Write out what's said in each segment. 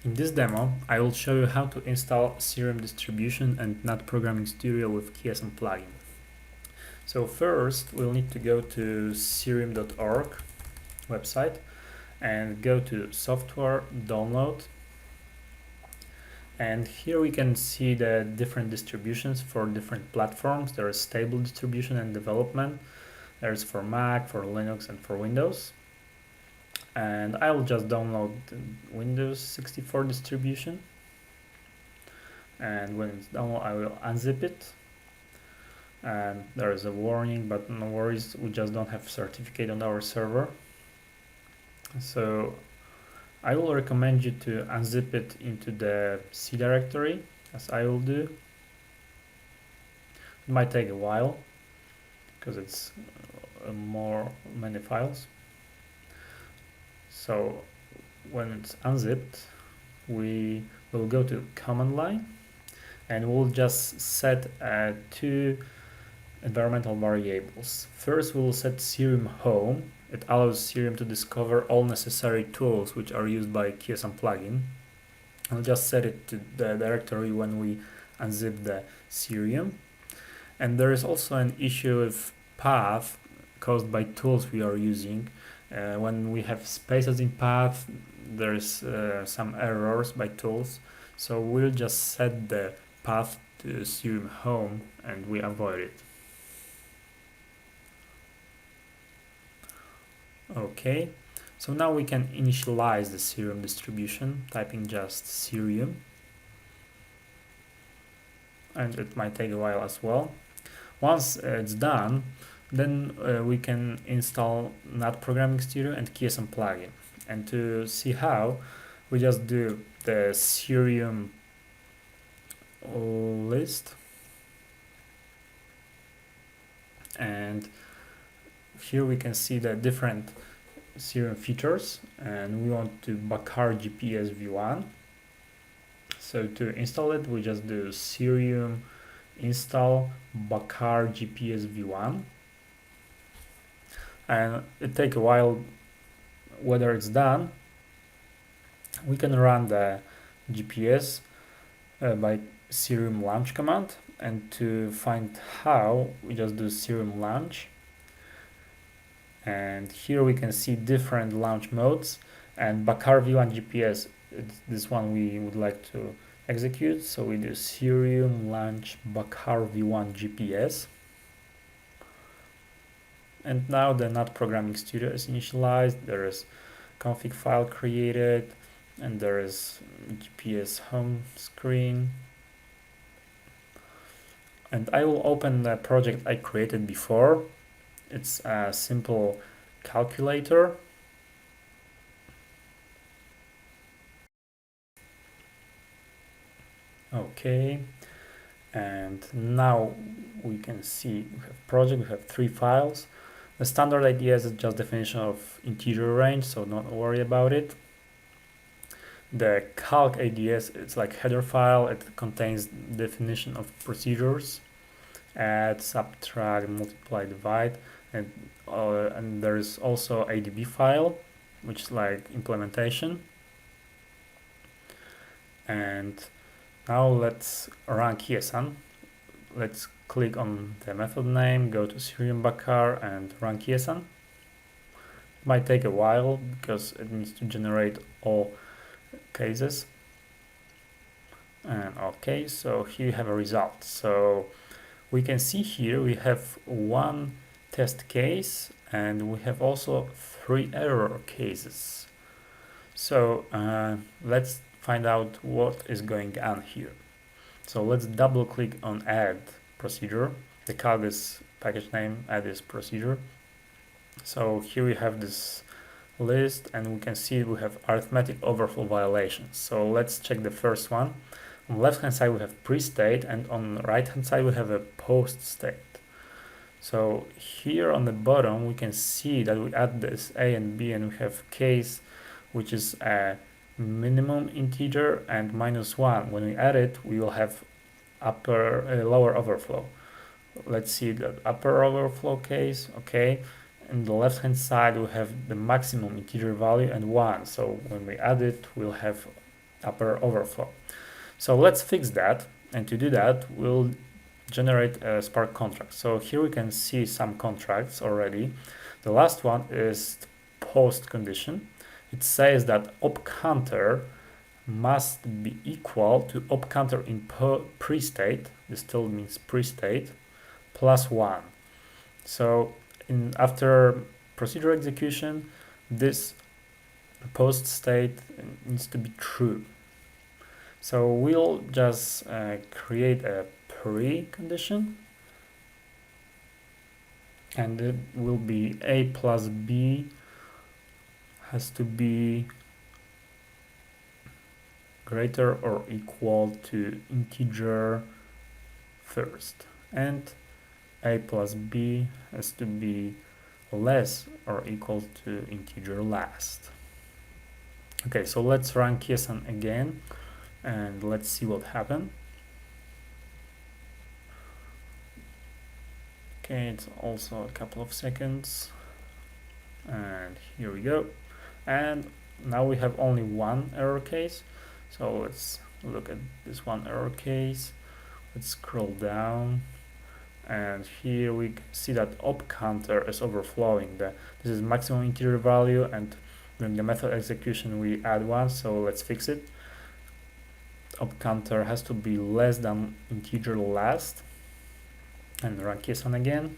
In this demo, I will show you how to install Sireum distribution and GNAT Programming Studio with Kiasan plugin. So first, we'll need to go to sireum.org website and go to Software, Download. And here we can see the different distributions for different platforms. There is stable distribution and development. There's for Mac, for Linux, and for Windows. And I will just download the Windows 64 distribution. And when it's done, I will unzip it. And there is a warning, but no worries, we just don't have certificate on our server. So I will recommend you to unzip it into the C directory, as I will do. It might take a while because it's many files. So when it's unzipped, we will go to command line and we'll just set two environmental variables. First, we'll set Sireum home. It allows Sireum to discover all necessary tools which are used by Kiasan plugin. I'll just set it to the directory when we unzip the Sireum. And there is also an issue with path caused by tools we are using. When we have spaces in path, there's some errors by tools. So we'll just set the path to Sireum home and we avoid it. Okay, so now we can initialize the Sireum distribution, typing just Sireum. And it might take a while as well. Once it's done, then we can install GNAT Programming Studio and Kiasan plugin. And to see how, we just do the Sireum list. And here we can see the different Sireum features, and we want to Bakar GPS v1. So to install it, we just do Sireum install Bakar GPS v1, and it takes a while whether it's done. We can run the GPS by Sireum launch command, and to find how, we just do Sireum launch. And here we can see different launch modes, and Bakar v1 GPS, it's this one we would like to execute. So we do Sireum launch Bakar v1 GPS. And now the GNAT Programming Studio is initialized. There is config file created, and there is GPS home screen. And I will open the project I created before. It's a simple calculator. Okay, and now we can see we have project, we have 3 files. The standard idea is just definition of integer range, so don't worry about it. The calc ADS, it's like header file. It contains definition of procedures: add, subtract, multiply, divide, and there is also ADB file, which is like implementation. And now let's run Kiasan. Let's click on the method name, go to Sireum Bakar and run Kiasan. It might take a while because it needs to generate all cases. And okay, so here you have a result. So we can see here we have 1 test case, and we have also 3 error cases. So let's find out what is going on here. So let's double click on add procedure. The calc is package name, add is procedure. So here we have this list, and we can see we have arithmetic overflow violations. So let's check the first one. On the left hand side we have pre-state, and on the right hand side we have a post-state. So here on the bottom we can see that we add this a and b, and we have case which is a minimum integer and -1. When we add it, we will have lower overflow. Let's see the upper overflow case. Okay, in the left hand side we have the maximum integer value and 1. So when we add it, we'll have upper overflow. So let's fix that, and to do that we'll generate a Spark contract. So here we can see some contracts already. The last one is post condition. It says that op counter must be equal to op counter in pre-state, this still means pre-state, plus 1. So after procedure execution, this post state needs to be true. So we'll just create a pre-condition, and it will be a plus b has to be greater or equal to integer first, and a plus b has to be less or equal to integer last. Okay, so let's run Kiasan again and let's see what happened. Okay, it's also a couple of seconds, and here we go. And now we have only one error case, so let's look at this one error case. Let's scroll down, and here we see that op counter is overflowing. This is maximum integer value, and during the method execution we add one, so let's fix it. Op counter has to be less than integer last, and run Kiasan again.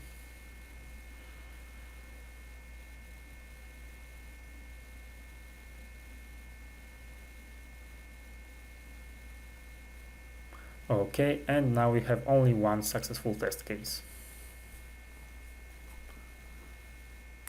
Okay, and now we have only one successful test case.